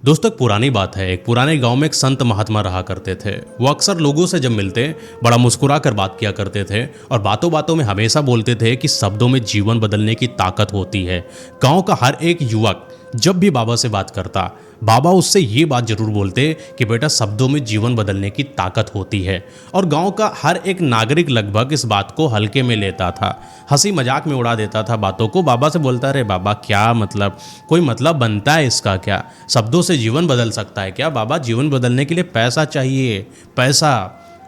दोस्तों एक पुरानी बात है। एक पुराने गांव में एक संत महात्मा रहा करते थे। वो अक्सर लोगों से जब मिलते बड़ा मुस्कुरा कर बात किया करते थे और बातों बातों में हमेशा बोलते थे कि शब्दों में जीवन बदलने की ताकत होती है। गांव का हर एक युवक जब भी बाबा से बात करता, बाबा उससे ये बात जरूर बोलते कि बेटा शब्दों में जीवन बदलने की ताकत होती है। और गांव का हर एक नागरिक लगभग इस बात को हल्के में लेता था, हंसी मजाक में उड़ा देता था बातों को। बाबा से बोलता, अरे बाबा क्या मतलब, कोई मतलब बनता है इसका क्या? शब्दों से जीवन बदल सकता है क्या? बाबा जीवन बदलने के लिए पैसा चाहिए, पैसा।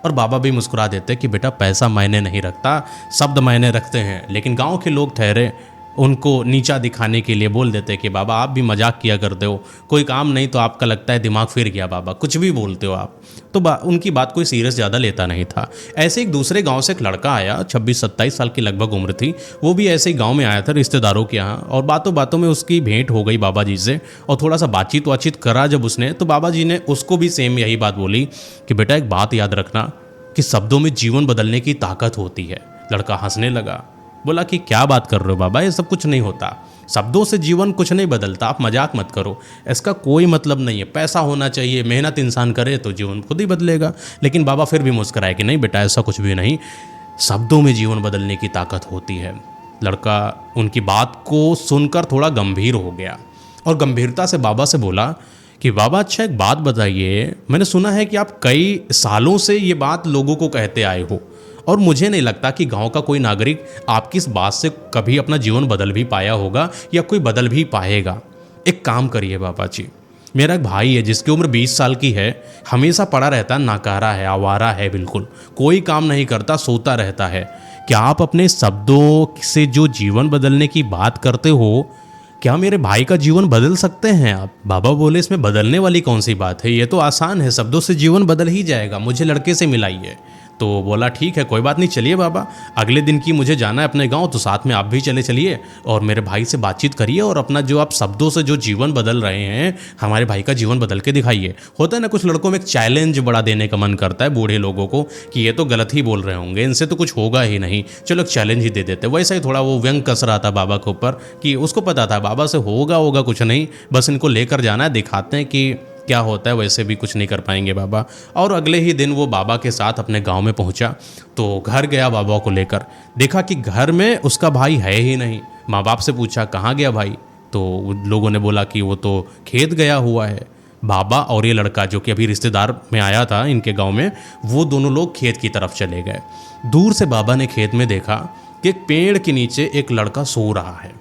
और बाबा भी मुस्कुरा देते कि बेटा पैसा मायने नहीं रखता, शब्द मायने रखते हैं। लेकिन गांव के लोग ठहरे उनको नीचा दिखाने के लिए बोल देते कि बाबा आप भी मजाक किया करते हो, कोई काम नहीं तो आपका लगता है दिमाग फिर गया बाबा, कुछ भी बोलते हो आप। तो उनकी बात कोई सीरियस ज़्यादा लेता नहीं था। ऐसे एक दूसरे गांव से एक लड़का आया, 26-27 साल की लगभग उम्र थी। वो भी ऐसे ही गांव में आया था रिश्तेदारों के यहाँ, और बातों बातों में उसकी भेंट हो गई बाबा जी से। और थोड़ा सा बातचीत करा जब उसने, तो बाबा जी ने उसको भी सेम यही बात बोली कि बेटा एक बात याद रखना कि शब्दों में जीवन बदलने की ताकत होती है। लड़का हंसने लगा, बोला कि क्या बात कर रहे हो बाबा, ये सब कुछ नहीं होता, शब्दों से जीवन कुछ नहीं बदलता, आप मजाक मत करो, इसका कोई मतलब नहीं है। पैसा होना चाहिए, मेहनत इंसान करे तो जीवन खुद ही बदलेगा। लेकिन बाबा फिर भी मुस्कुराए कि नहीं बेटा ऐसा कुछ भी नहीं, शब्दों में जीवन बदलने की ताकत होती है। लड़का उनकी बात को सुनकर थोड़ा गंभीर हो गया और गंभीरता से बाबा से बोला कि बाबा अच्छा एक बात बताइए, मैंने सुना है कि आप कई सालों से ये बात लोगों को कहते आए हो, और मुझे नहीं लगता कि गांव का कोई नागरिक आपकी इस बात से कभी अपना जीवन बदल भी पाया होगा या कोई बदल भी पाएगा। एक काम करिए बाबा जी, मेरा एक भाई है जिसकी उम्र 20 साल की है, हमेशा पड़ा रहता है, नाकारा है, आवारा है, बिल्कुल कोई काम नहीं करता, सोता रहता है। क्या आप अपने शब्दों से जो जीवन बदलने की बात करते हो, क्या मेरे भाई का जीवन बदल सकते हैं आप? बाबा बोले इसमें बदलने वाली कौन सी बात है, ये तो आसान है, शब्दों से जीवन बदल ही जाएगा, मुझे लड़के से मिलाइए। तो बोला ठीक है कोई बात नहीं, चलिए बाबा, अगले दिन की मुझे जाना है अपने गांव, तो साथ में आप भी चलिए और मेरे भाई से बातचीत करिए और अपना जो आप शब्दों से जो जीवन बदल रहे हैं, हमारे भाई का जीवन बदल के दिखाइए। होता है ना कुछ लड़कों में एक चैलेंज बड़ा देने का मन करता है बूढ़े लोगों को कि ये तो गलत ही बोल रहे होंगे, इनसे तो कुछ होगा ही नहीं, चलो एक चैलेंज ही दे देते। वैसा ही थोड़ा वो व्यंग कस रहा था बाबा के ऊपर कि उसको पता था बाबा से होगा कुछ नहीं, बस इनको लेकर जाना है, दिखाते हैं कि क्या होता है, वैसे भी कुछ नहीं कर पाएंगे बाबा। और अगले ही दिन वो बाबा के साथ अपने गांव में पहुंचा, तो घर गया बाबा को लेकर, देखा कि घर में उसका भाई है ही नहीं। माँ बाप से पूछा कहाँ गया भाई, तो लोगों ने बोला कि वो तो खेत गया हुआ है। बाबा और ये लड़का जो कि अभी रिश्तेदार में आया था इनके गाँव में, वो दोनों लोग खेत की तरफ चले गए। दूर से बाबा ने खेत में देखा कि एक पेड़ के नीचे एक लड़का सो रहा है।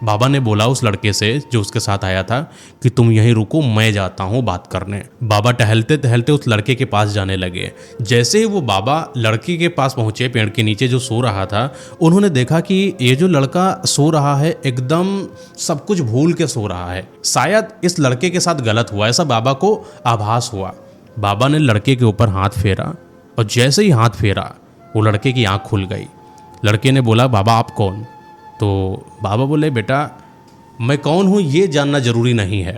बाबा ने बोला उस लड़के से जो उसके साथ आया था कि तुम यहीं रुको, मैं जाता हूँ बात करने। बाबा टहलते टहलते उस लड़के के पास जाने लगे। जैसे ही वो बाबा लड़के के पास पहुँचे, पेड़ के नीचे जो सो रहा था, उन्होंने देखा कि ये जो लड़का सो रहा है एकदम सब कुछ भूल के सो रहा है, शायद इस लड़के के साथ गलत हुआ, ऐसा बाबा को आभास हुआ। बाबा ने लड़के के ऊपर हाथ फेरा और जैसे ही हाथ फेरा वो लड़के की आँख खुल गई। लड़के ने बोला बाबा आप कौन? तो बाबा बोले बेटा मैं कौन हूँ ये जानना ज़रूरी नहीं है,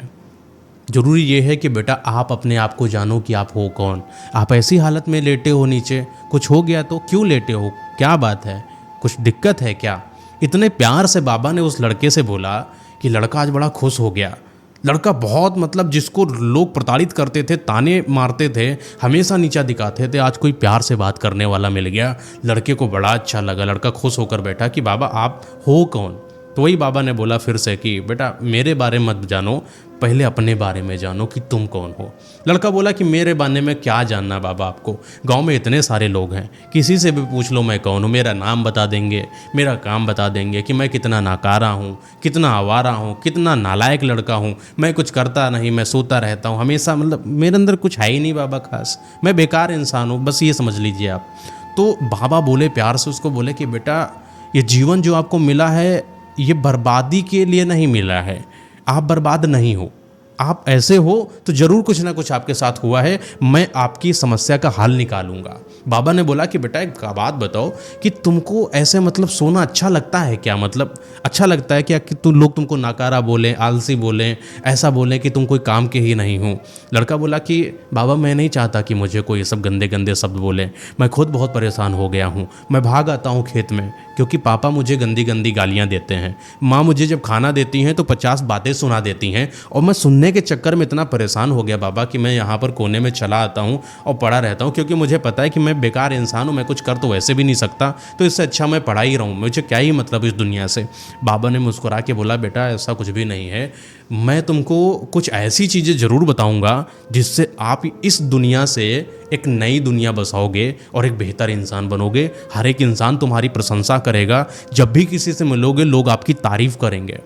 ज़रूरी ये है कि बेटा आप अपने आप को जानो कि आप हो कौन। आप ऐसी हालत में लेटे हो नीचे, कुछ हो गया तो क्यों लेटे हो, क्या बात है, कुछ दिक्कत है क्या? इतने प्यार से बाबा ने उस लड़के से बोला कि लड़का आज बड़ा खुश हो गया। लड़का बहुत मतलब जिसको लोग प्रताड़ित करते थे, ताने मारते थे, हमेशा नीचा दिखाते थे, आज कोई प्यार से बात करने वाला मिल गया। लड़के को बड़ा अच्छा लगा, लड़का खुश होकर बैठा कि बाबा आप हो कौन? तो वही बाबा ने बोला फिर से कि बेटा मेरे बारे में मत जानो, पहले अपने बारे में जानो कि तुम कौन हो। लड़का बोला कि मेरे बारे में क्या जानना बाबा आपको, गांव में इतने सारे लोग हैं, किसी से भी पूछ लो मैं कौन हूँ, मेरा नाम बता देंगे, मेरा काम बता देंगे कि मैं कितना नाकारा हूँ, कितना आवारा हूँ, कितना नालायक लड़का हूँ, मैं कुछ करता नहीं, मैं सोता रहता हूँ हमेशा, मतलब मेरे अंदर कुछ है ही नहीं बाबा खास, मैं बेकार इंसान हूँ, बस ये समझ लीजिए आप। तो बाबा बोले प्यार से उसको बोले कि बेटा ये जीवन जो आपको मिला है ये बर्बादी के लिए नहीं मिला है, आप बर्बाद नहीं हो, आप ऐसे हो तो ज़रूर कुछ ना कुछ आपके साथ हुआ है, मैं आपकी समस्या का हल निकालूंगा। बाबा ने बोला कि बेटा एक बात बताओ कि तुमको ऐसे मतलब सोना अच्छा लगता है क्या, मतलब अच्छा लगता है क्या कि लोग तुमको नाकारा बोलें, आलसी बोलें, ऐसा बोलें कि तुम कोई काम के ही नहीं हो? लड़का बोला कि बाबा मैं नहीं चाहता कि मुझे कोई ये सब गंदे गंदे शब्द बोले, मैं खुद बहुत परेशान हो गया हूँ, मैं भाग आता हूँ खेत में क्योंकि पापा मुझे गंदी गंदी गालियाँ देते हैं, माँ मुझे जब खाना देती हैं तो 50 बातें सुना देती हैं और मैं सुनने के चक्कर में इतना परेशान हो गया बाबा कि मैं यहाँ पर कोने में चला आता हूँ और पढ़ा रहता हूँ, क्योंकि मुझे पता है कि मैं बेकार इंसान हूँ, मैं कुछ कर तो वैसे भी नहीं सकता, तो इससे अच्छा मैं पढ़ा ही रहूँ, मुझे क्या ही मतलब इस दुनिया से। बाबा ने मुस्कुरा के बोला, बेटा ऐसा कुछ भी नहीं है, मैं तुमको कुछ ऐसी चीज़ें ज़रूर बताऊँगा जिससे आप इस दुनिया से एक नई दुनिया बसाओगे और एक बेहतर इंसान बनोगे। हर एक इंसान तुम्हारी प्रशंसा करेगा, जब भी किसी से मिलोगे लोग आपकी तारीफ़ करेंगे।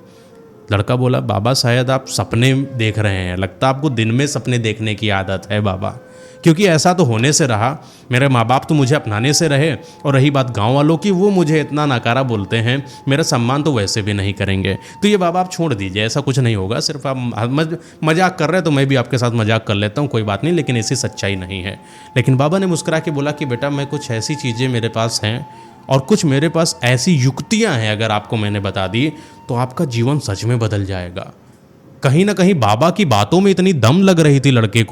लड़का बोला, बाबा शायद आप सपने देख रहे हैं, लगता आपको दिन में सपने देखने की आदत है बाबा, क्योंकि ऐसा तो होने से रहा, मेरे माँ बाप तो मुझे अपनाने से रहे, और रही बात गांव वालों की, वो मुझे इतना नकारा बोलते हैं, मेरा सम्मान तो वैसे भी नहीं करेंगे। तो ये बाबा आप छोड़ दीजिए, ऐसा कुछ नहीं होगा, सिर्फ आप मजाक कर रहे हैं तो मैं भी आपके साथ मजाक कर लेता हूँ, कोई बात नहीं, लेकिन ऐसी सच्चाई नहीं है। लेकिन बाबा ने मुस्कुरा के बोला कि बेटा मैं कुछ ऐसी चीज़ें मेरे पास हैं और कुछ मेरे पास ऐसी युक्तियां हैं, अगर आपको मैंने बता दी तो आपका जीवन सच में बदल जाएगा। कहीं ना कहीं बाबा की बातों में इतनी दम लग रही थी लड़के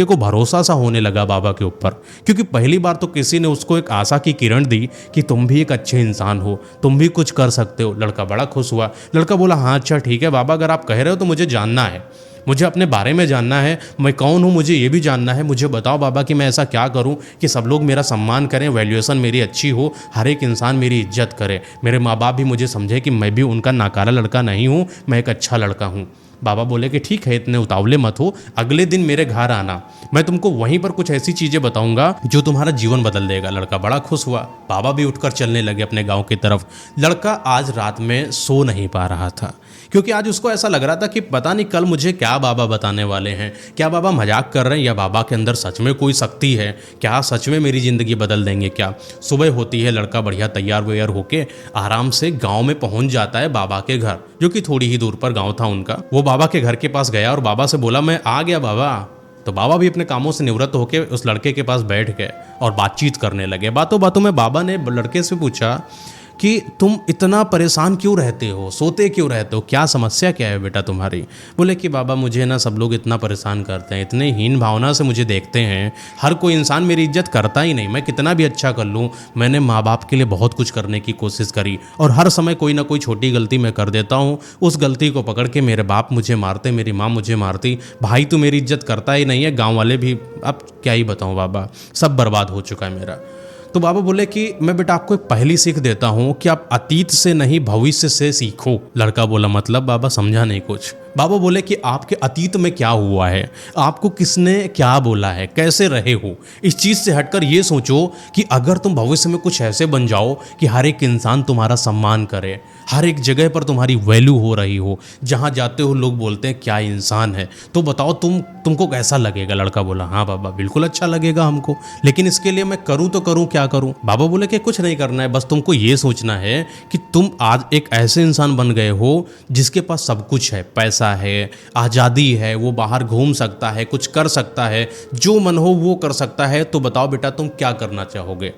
को भरोसा सा होने लगा बाबा के ऊपर, क्योंकि पहली बार तो किसी ने उसको एक आशा की किरण दी कि तुम भी एक अच्छे इंसान हो, तुम भी कुछ कर सकते हो। लड़का बड़ा खुश हुआ। लड़का बोला, हाँ अच्छा ठीक है बाबा, अगर आप कह रहे हो तो मुझे जानना है, मुझे अपने बारे में जानना है, मैं कौन हूँ मुझे ये भी जानना है। मुझे बताओ बाबा कि मैं ऐसा क्या करूँ कि सब लोग मेरा सम्मान करें, वैल्यूएशन मेरी अच्छी हो, हर एक इंसान मेरी इज्जत करे, मेरे माँ बाप भी मुझे समझे कि मैं भी उनका नाकारा लड़का नहीं हूँ, मैं एक अच्छा लड़का हूँ। बाबा बोले कि ठीक है, इतने उतावले मत हो, अगले दिन मेरे घर आना, मैं तुमको वहीं पर कुछ ऐसी चीज़ें बताऊंगा जो तुम्हारा जीवन बदल देगा। लड़का बड़ा खुश हुआ। बाबा भी उठकर चलने लगे अपने गांव की तरफ। लड़का आज रात में सो नहीं पा रहा था, क्योंकि आज उसको ऐसा लग रहा था कि पता नहीं कल मुझे क्या बाबा बताने वाले हैं, क्या बाबा मजाक कर रहे हैं या बाबा के अंदर सच में कोई शक्ति है, क्या सच में मेरी ज़िंदगी बदल देंगे क्या। सुबह होती है, लड़का बढ़िया तैयार वैयार होके आराम से गाँव में पहुँच जाता है बाबा के घर, जो कि थोड़ी ही दूर पर गाँव था उनका। वो बाबा के घर के पास गया और बाबा से बोला, मैं आ गया बाबा। तो बाबा भी अपने कामों से निवृत्त होकर उस लड़के के पास बैठ गए और बातचीत करने लगे। बातों बातों में बाबा ने लड़के से पूछा कि तुम इतना परेशान क्यों रहते हो, सोते क्यों रहते हो, क्या समस्या क्या है बेटा तुम्हारी। बोले कि बाबा मुझे ना सब लोग इतना परेशान करते हैं, इतने हीन भावना से मुझे देखते हैं, हर कोई इंसान मेरी इज्जत करता ही नहीं, मैं कितना भी अच्छा कर लूँ, मैंने माँ बाप के लिए बहुत कुछ करने की कोशिश करी और हर समय कोई ना कोई छोटी गलती मैं कर देता हूँ, उस गलती को पकड़ के मेरे बाप मुझे मारते, मेरी माँ मुझे मारती, भाई तो मेरी इज्जत करता ही नहीं है, गाँव वाले भी, अब क्या ही बताऊँ बाबा, सब बर्बाद हो चुका है मेरा। तो बाबा बोले कि मैं बेटा आपको एक पहली सीख देता हूँ कि आप अतीत से नहीं भविष्य से सीखो। लड़का बोला मतलब बाबा, समझा नहीं कुछ। बाबा बोले कि आपके अतीत में क्या हुआ है, आपको किसने क्या बोला है, कैसे रहे हो, इस चीज़ से हटकर ये सोचो कि अगर तुम भविष्य में कुछ ऐसे बन जाओ कि हर एक इंसान तुम्हारा सम्मान करे, हर एक जगह पर तुम्हारी वैल्यू हो रही हो, जहाँ जाते हो लोग बोलते हैं क्या इंसान है, तो बताओ तुमको कैसा लगेगा। लड़का बोला हाँ बाबा बिल्कुल अच्छा लगेगा हमको, लेकिन इसके लिए मैं करूँ तो करूँ क्या करूँ। बाबा बोले कि कुछ नहीं करना है, बस तुमको ये सोचना है कि तुम आज एक ऐसे इंसान बन गए हो जिसके पास सब कुछ है, पैसा है, आज़ादी है, वो बाहर घूम सकता है, कुछ कर सकता है, जो मन हो वो कर सकता है, तो बताओ बेटा तुम क्या करना चाहोगे।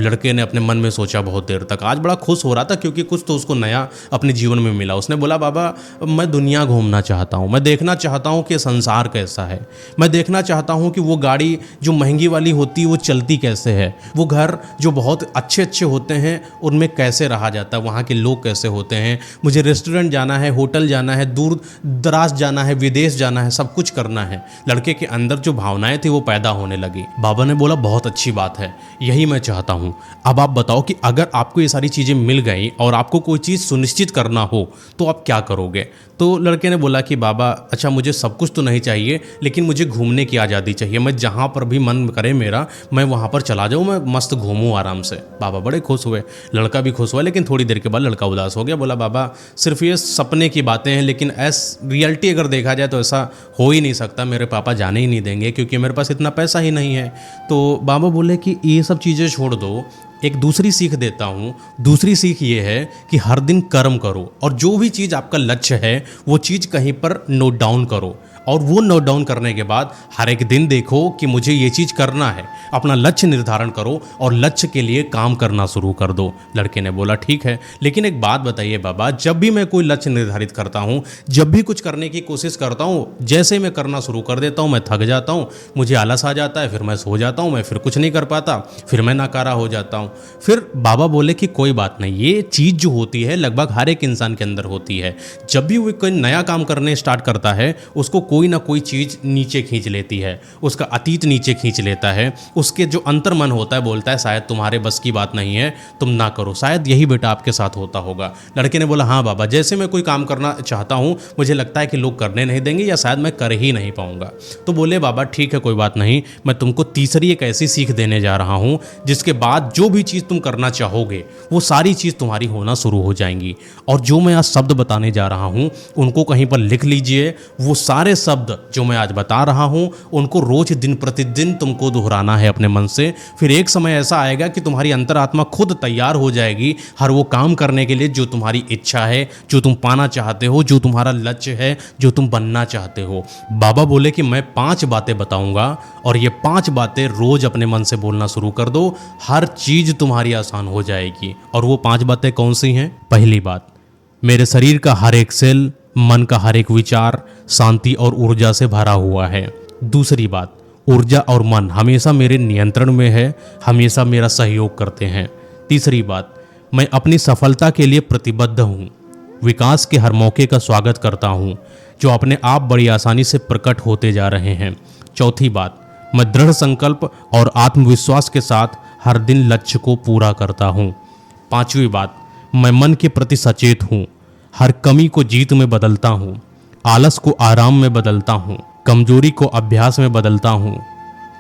लड़के ने अपने मन में सोचा बहुत देर तक। आज बड़ा खुश हो रहा था क्योंकि कुछ तो उसको नया अपने जीवन में मिला। उसने बोला बाबा मैं दुनिया घूमना चाहता हूँ, मैं देखना चाहता हूँ कि संसार कैसा है, मैं देखना चाहता हूँ कि वो गाड़ी जो महंगी वाली होती है वो चलती कैसे है, वो घर जो बहुत अच्छे अच्छे होते हैं उनमें कैसे रहा जाता है, वहाँ के लोग कैसे होते हैं, मुझे रेस्टोरेंट जाना है, होटल जाना है, दूर दराज जाना है, विदेश जाना है, सब कुछ करना है। लड़के के अंदर जो भावनाएं थी वो पैदा होने लगी। बाबा ने बोला बहुत अच्छी बात है, यही मैं चाहता हूँ। अब आप बताओ कि अगर आपको ये सारी चीज़ें मिल गई और आपको कोई चीज़ सुनिश्चित करना हो तो आप क्या करोगे। तो लड़के ने बोला कि बाबा अच्छा मुझे सब कुछ तो नहीं चाहिए, लेकिन मुझे घूमने की आज़ादी चाहिए, मैं जहाँ पर भी मन करे मेरा मैं वहाँ पर चला जाऊँ, मैं मस्त घूमूँ आराम से। बाबा बड़े खुश हुए, लड़का भी खुश हुआ, लेकिन थोड़ी देर के बाद लड़का उदास हो गया। बोला बाबा सिर्फ ये सपने की बातें हैं, लेकिन रियलिटी अगर देखा जाए तो ऐसा हो ही नहीं सकता, मेरे पापा जाने ही नहीं देंगे क्योंकि मेरे पास इतना पैसा ही नहीं है। तो बाबा बोले कि ये सब चीज़ें छोड़ दो, एक दूसरी सीख देता हूँ। दूसरी सीख ये है कि हर दिन कर्म करो और जो भी चीज़ आपका लक्ष्य है वो चीज़ कहीं पर नोट डाउन करो और वो नोट डाउन करने के बाद हर एक दिन देखो कि मुझे ये चीज़ करना है, अपना लक्ष्य निर्धारण करो और लक्ष्य के लिए काम करना शुरू कर दो। लड़के ने बोला ठीक है, लेकिन एक बात बताइए बाबा, जब भी मैं कोई लक्ष्य निर्धारित करता हूँ, जब भी कुछ करने की कोशिश करता हूँ, जैसे मैं करना शुरू कर देता हूँ मैं थक जाता हूँ, मुझे आलस आ जाता है, फिर मैं सो जाता हूँ, मैं फिर कुछ नहीं कर पाता, फिर मैं नाकारा हो जाता हूँ। फिर बाबा बोले कि कोई बात नहीं, ये चीज़ जो होती है लगभग हर एक इंसान के अंदर होती है। जब भी वो कोई नया काम करने स्टार्ट करता है उसको कोई ना कोई चीज़ नीचे खींच लेती है, उसका अतीत नीचे खींच लेता है, उसके जो अंतर मन होता है बोलता है शायद तुम्हारे बस की बात नहीं है, तुम ना करो। शायद यही बेटा आपके साथ होता होगा। लड़के ने बोला हाँ बाबा, जैसे मैं कोई काम करना चाहता हूँ मुझे लगता है कि लोग करने नहीं देंगे या शायद मैं कर ही नहीं पाऊंगा। तो बोले बाबा ठीक है कोई बात नहीं, मैं तुमको तीसरी एक ऐसी सीख देने जा रहा हूँ जिसके बाद जो भी चीज़ तुम करना चाहोगे वो सारी चीज़ तुम्हारी होना शुरू हो जाएंगी। और जो मैं आज शब्द बताने जा रहा हूँ उनको कहीं पर लिख लीजिए। वो सारे शब्द जो मैं आज बता रहा हूँ उनको रोज दिन प्रतिदिन तुमको दोहराना है अपने मन से। फिर एक समय ऐसा आएगा कि तुम्हारी अंतरात्मा खुद तैयार हो जाएगी हर वो काम करने के लिए जो तुम्हारी इच्छा है, जो तुम पाना चाहते हो, जो तुम्हारा लक्ष्य है, जो तुम बनना चाहते हो। बाबा बोले कि मैं 5 बातें बताऊंगा और ये 5 बातें रोज अपने मन से बोलना शुरू कर दो, हर चीज तुम्हारी आसान हो जाएगी। और वो 5 बातें कौन सी हैं? पहली बात, मेरे शरीर का हर एक सेल, मन का हर एक विचार शांति और ऊर्जा से भरा हुआ है। दूसरी बात, ऊर्जा और मन हमेशा मेरे नियंत्रण में है, हमेशा मेरा सहयोग करते हैं। तीसरी बात, मैं अपनी सफलता के लिए प्रतिबद्ध हूँ, विकास के हर मौके का स्वागत करता हूँ जो अपने आप बड़ी आसानी से प्रकट होते जा रहे हैं। चौथी बात, मैं दृढ़ संकल्प और आत्मविश्वास के साथ हर दिन लक्ष्य को पूरा करता हूँ। पांचवी बात, मैं मन के प्रति सचेत हूँ, हर कमी को जीत में बदलता हूँ, आलस को आराम में बदलता हूँ, कमजोरी को अभ्यास में बदलता हूँ,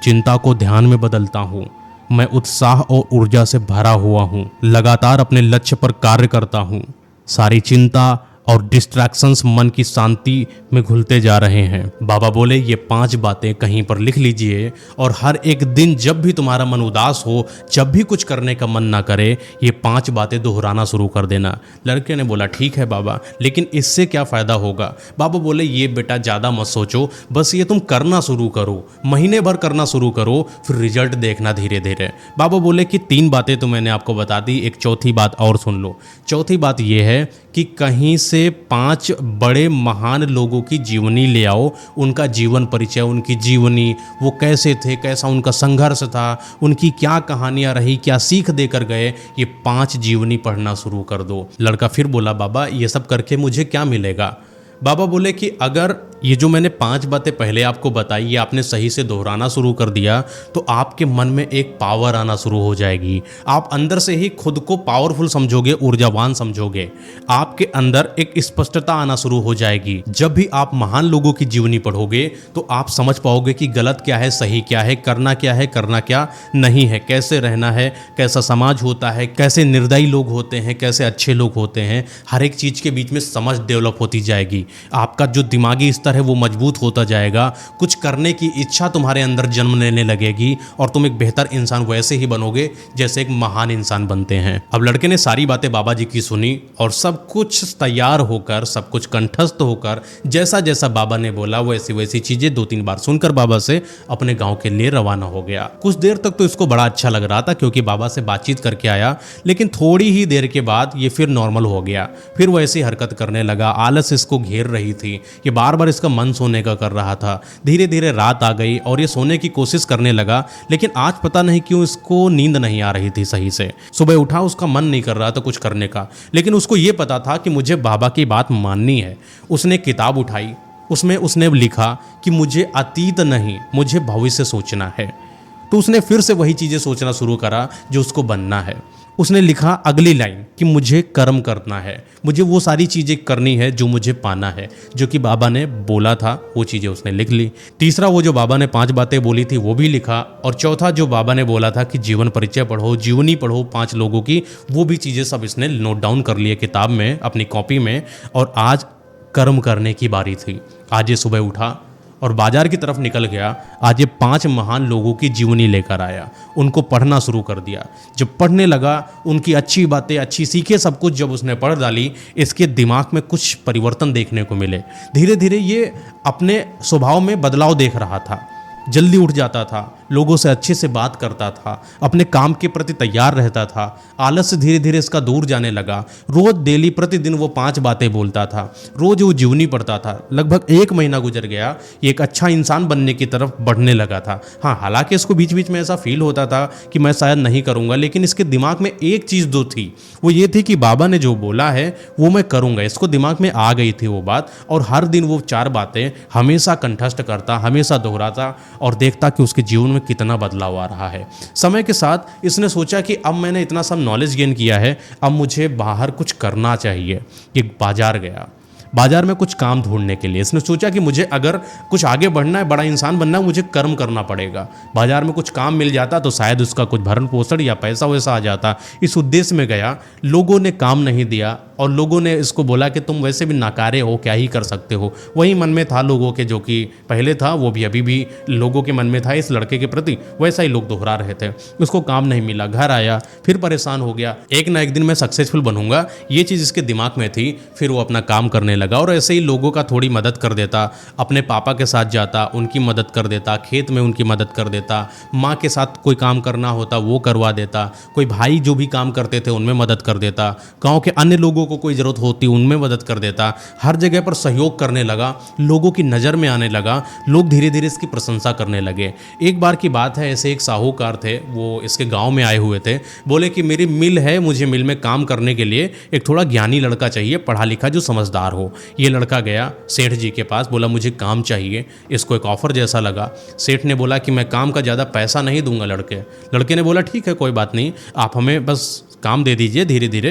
चिंता को ध्यान में बदलता हूँ। मैं उत्साह और ऊर्जा से भरा हुआ हूँ, लगातार अपने लक्ष्य पर कार्य करता हूँ। सारी चिंता और डिस्ट्रैक्शंस मन की शांति में घुलते जा रहे हैं। बाबा बोले ये 5 बातें कहीं पर लिख लीजिए और हर एक दिन जब भी तुम्हारा मन उदास हो, जब भी कुछ करने का मन ना करे, ये 5 बातें दोहराना शुरू कर देना। लड़के ने बोला ठीक है बाबा, लेकिन इससे क्या फ़ायदा होगा? बाबा बोले ये बेटा ज़्यादा मत सोचो, बस ये तुम करना शुरू करो, महीने भर करना शुरू करो, फिर रिजल्ट देखना धीरे धीरे। बाबा बोले कि 3 बातें तो मैंने आपको बता दी, एक चौथी बात और सुन लो। चौथी बात ये है कि कहीं से 5 बड़े महान लोगों की जीवनी ले आओ, उनका जीवन परिचय, उनकी जीवनी, वो कैसे थे, कैसा उनका संघर्ष था, उनकी क्या कहानियां रही, क्या सीख देकर गए, ये 5 जीवनी पढ़ना शुरू कर दो। लड़का फिर बोला बाबा ये सब करके मुझे क्या मिलेगा? बाबा बोले कि अगर ये जो मैंने 5 बातें पहले आपको बताई ये आपने सही से दोहराना शुरू कर दिया तो आपके मन में एक पावर आना शुरू हो जाएगी। आप अंदर से ही खुद को पावरफुल समझोगे, ऊर्जावान समझोगे। आपके अंदर एक स्पष्टता आना शुरू हो जाएगी। जब भी आप महान लोगों की जीवनी पढ़ोगे तो आप समझ पाओगे कि गलत क्या है, सही क्या है, करना क्या है, करना क्या नहीं है, कैसे रहना है, कैसा समाज होता है, कैसे निर्दयी लोग होते हैं, कैसे अच्छे लोग होते हैं। हर एक चीज़ के बीच में समझ डेवलप होती जाएगी। आपका जो दिमागी स्तर है वो मजबूत होता जाएगा। कुछ करने की इच्छा तुम्हारे अंदर जन्म लेने लगेगी और तुम एक बेहतर इंसान वैसे ही बनोगे जैसे एक महान इंसान बनते हैं। अब लड़के ने सारी बातें बाबा जी की सुनी और सब कुछ तैयार होकर, सब कुछ कंठस्थ होकर, जैसा जैसा बाबा ने बोला वैसी वैसी चीजें 2-3 बार सुनकर बाबा से अपने गांव के लिए रवाना हो गया। कुछ देर तक तो इसको बड़ा अच्छा लग रहा था क्योंकि बाबा से बातचीत करके आया, लेकिन थोड़ी ही देर के बाद ये फिर नॉर्मल हो गया। फिर वो ऐसी हरकत करने लगा, आलस इसको घेर रही थी, ये बार बार इसका मन सोने का कर रहा था। धीरे धीरे रात आ गई और ये सोने की कोशिश करने लगा, लेकिन आज पता नहीं क्यों इसको नींद नहीं आ रही थी सही से। सुबह उठा, उसका मन नहीं कर रहा था कुछ करने का, लेकिन उसको ये पता था कि मुझे बाबा की बात माननी है। उसने किताब उठाई, उसमें उसने लिखा कि मुझे अतीत नहीं, मुझे भविष्य सोचना है। तो उसने फिर से वही चीज़ें सोचना शुरू करा जो उसको बनना है। उसने लिखा अगली लाइन कि मुझे कर्म करना है, मुझे वो सारी चीज़ें करनी है जो मुझे पाना है, जो कि बाबा ने बोला था वो चीज़ें उसने लिख ली। तीसरा, वो जो बाबा ने 5 बातें बोली थी वो भी लिखा। और चौथा, जो बाबा ने बोला था कि जीवन परिचय पढ़ो, जीवनी पढ़ो 5 लोगों की, वो भी चीज़ें सब इसने नोट डाउन कर लिए किताब में, अपनी कॉपी में। और आज कर्म करने की बारी थी। आज ये सुबह उठा और बाजार की तरफ निकल गया। आज ये 5 महान लोगों की जीवनी लेकर आया, उनको पढ़ना शुरू कर दिया। जब पढ़ने लगा, उनकी अच्छी बातें, अच्छी सीखें, सब कुछ जब उसने पढ़ डाली, इसके दिमाग में कुछ परिवर्तन देखने को मिले। धीरे धीरे ये अपने स्वभाव में बदलाव देख रहा था। जल्दी उठ जाता था, लोगों से अच्छे से बात करता था, अपने काम के प्रति तैयार रहता था। आलस धीरे धीरे इसका दूर जाने लगा। रोज डेली प्रतिदिन वो 5 बातें बोलता था, रोज वो जीवनी पढ़ता था। लगभग 1 महीना गुजर गया, ये एक अच्छा इंसान बनने की तरफ बढ़ने लगा था। हाँ, हालांकि इसको बीच बीच में ऐसा फील होता था कि मैं शायद नहीं करूँगा, लेकिन इसके दिमाग में एक चीज़ जो थी वो ये थी कि बाबा ने जो बोला है वो मैं करूँगा। इसको दिमाग में आ गई थी वो बात, और हर दिन वो 4 बातें हमेशा कंठस्थ करता, हमेशा दोहराता और देखता कि उसके जीवन में कितना बदलाव आ रहा है। समय के साथ इसने सोचा कि अब मैंने इतना सब नॉलेज गेन किया है, अब मुझे बाहर कुछ करना चाहिए। एक बाजार गया, बाजार में कुछ काम ढूंढने के लिए इसने सोचा कि मुझे अगर कुछ आगे बढ़ना है, बड़ा इंसान बनना है, मुझे कर्म करना पड़ेगा। बाजार में कुछ काम मिल जाता तो शायद उसका कुछ भरण पोषण या पैसा वैसा आ जाता। इस उद्देश्य में गया, लोगों ने काम नहीं दिया और लोगों ने इसको बोला कि तुम वैसे भी नाकारे हो, क्या ही कर सकते हो। वही मन में था लोगों के, जो कि पहले था वो भी अभी भी लोगों के मन में था इस लड़के के प्रति, वैसा ही लोग दोहरा रहे थे। उसको काम नहीं मिला, घर आया, फिर परेशान हो गया। एक ना एक दिन मैं सक्सेसफुल बनूंगा, ये चीज़ इसके दिमाग में थी। फिर वो अपना काम करने लगा और ऐसे ही लोगों का थोड़ी मदद कर देता। अपने पापा के साथ जाता, उनकी मदद कर देता, खेत में उनकी मदद कर देता, माँ के साथ कोई काम करना होता वो करवा देता, कोई भाई जो भी काम करते थे उनमें मदद कर देता, गाँव के अन्य लोगों को कोई ज़रूरत होती उनमें मदद कर देता। हर जगह पर सहयोग करने लगा, लोगों की नज़र में आने लगा, लोग धीरे धीरे इसकी प्रशंसा करने लगे। एक बार की बात है, ऐसे एक साहूकार थे, वो इसके गांव में आए हुए थे। बोले कि मेरी मिल है, मुझे मिल में काम करने के लिए एक थोड़ा ज्ञानी लड़का चाहिए, पढ़ा लिखा जो समझदार हो। ये लड़का गया सेठ जी के पास, बोला मुझे काम चाहिए। इसको एक ऑफर जैसा लगा। सेठ ने बोला कि मैं काम का ज़्यादा पैसा नहीं दूंगा। लड़के ने बोला ठीक है, कोई बात नहीं, आप हमें बस काम दे दीजिए, धीरे धीरे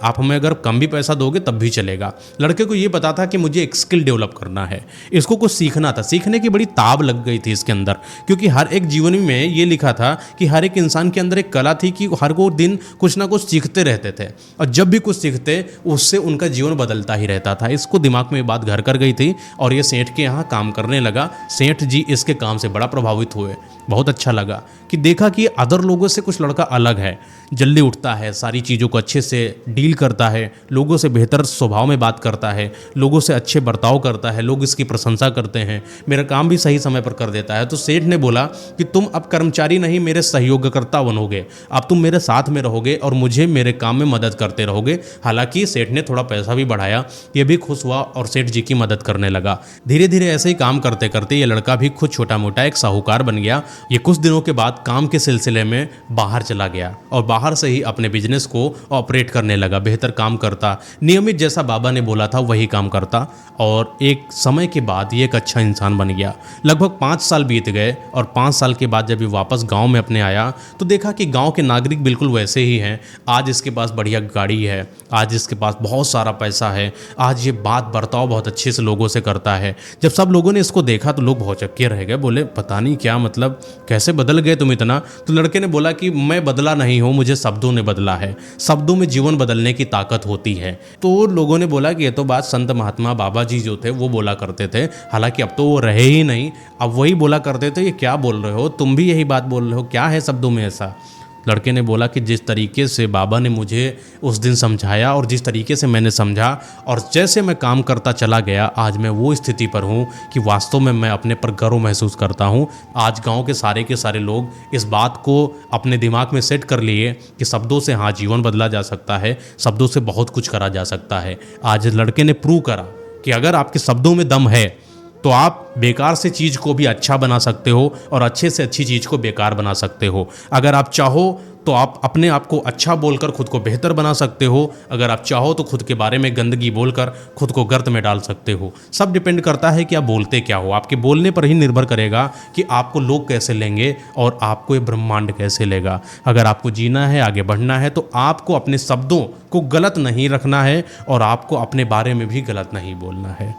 आप हमें अगर कम भी पैसा दोगे तब भी चलेगा। लड़के को ये पता था कि मुझे एक स्किल डेवलप करना है, इसको कुछ सीखना था। सीखने की बड़ी ताब लग गई थी इसके अंदर, क्योंकि हर एक जीवन में ये लिखा था कि हर एक इंसान के अंदर एक कला थी कि हर वो दिन कुछ ना कुछ सीखते रहते थे, और जब भी कुछ सीखते उससे उनका जीवन बदलता ही रहता था। इसको दिमाग में ये बात घर कर गई थी और ये सेठ के यहाँ काम करने लगा। सेठ जी इसके काम से बड़ा प्रभावित हुए। बहुत अच्छा लगा कि देखा कि अदर लोगों से कुछ लड़का अलग है, जल्दी उठता है, सारी चीज़ों को अच्छे से डील करता है, लोगों से बेहतर स्वभाव में बात करता है, लोगों से अच्छे बर्ताव करता है, लोग इसकी प्रशंसा करते हैं, मेरा काम भी सही समय पर कर देता है। तो सेठ ने बोला कि तुम अब कर्मचारी नहीं, मेरे सहयोगकर्ता बनोगे, अब तुम मेरे साथ में रहोगे और मुझे मेरे काम में मदद करते रहोगे। हालांकि सेठ ने थोड़ा पैसा भी बढ़ाया, ये भी खुश हुआ और सेठ जी की मदद करने लगा। धीरे धीरे ऐसे ही काम करते करते ये लड़का भी खुद छोटा मोटा एक साहूकार बन गया। ये कुछ दिनों के बाद काम के सिलसिले में बाहर चला गया और बाहर से ही अपने बिजनेस को ऑपरेट करने लगा, बेहतर काम करता, नियमित जैसा बाबा ने बोला था वही काम करता, और एक समय के बाद ये एक अच्छा इंसान बन गया। लगभग 5 साल बीत गए और 5 साल के बाद जब ये वापस गांव में अपने आया तो देखा कि गांव के नागरिक बिल्कुल वैसे ही हैं। आज इसके पास बढ़िया गाड़ी है, आज इसके पास बहुत सारा पैसा है, आज ये बात बर्ताव बहुत अच्छे से लोगों से करता है। जब सब लोगों ने इसको देखा तो लोग भौचक्के रह गए, बोले पता नहीं क्या, मतलब कैसे बदल गए तुम इतना। तो लड़के ने बोला कि मैं बदला नहीं हूँ, मुझे शब्दों ने बदला है, शब्दों में जीवन बदलने की ताकत होती है। तो लोगों ने बोला कि ये तो बात संत महात्मा बाबा जी जो थे वो बोला करते थे, हालांकि अब तो वो रहे ही नहीं, अब वही बोला करते थे। ये क्या बोल रहे हो, तुम भी यही बात बोल रहे हो, क्या है शब्दों में ऐसा। लड़के ने बोला कि जिस तरीके से बाबा ने मुझे उस दिन समझाया और जिस तरीके से मैंने समझा और जैसे मैं काम करता चला गया, आज मैं वो स्थिति पर हूँ कि वास्तव में मैं अपने पर गर्व महसूस करता हूँ। आज गांव के सारे लोग इस बात को अपने दिमाग में सेट कर लिए कि शब्दों से हाँ जीवन बदला जा सकता है, शब्दों से बहुत कुछ करा जा सकता है। आज लड़के ने प्रूव करा कि अगर आपके शब्दों में दम है तो आप बेकार से चीज़ को भी अच्छा बना सकते हो और अच्छे से अच्छी चीज़ को बेकार बना सकते हो। अगर आप चाहो तो आप अपने आप को अच्छा बोलकर खुद को बेहतर बना सकते हो, अगर आप चाहो तो खुद के बारे में गंदगी बोलकर खुद को गर्त में डाल सकते हो। सब डिपेंड करता है कि आप बोलते क्या हो, आपके बोलने पर ही निर्भर करेगा कि आपको लोग कैसे लेंगे और आपको ये ब्रह्मांड कैसे लेगा। अगर आपको जीना है, आगे बढ़ना है, तो आपको अपने शब्दों को गलत नहीं रखना है और आपको अपने बारे में भी गलत नहीं बोलना है।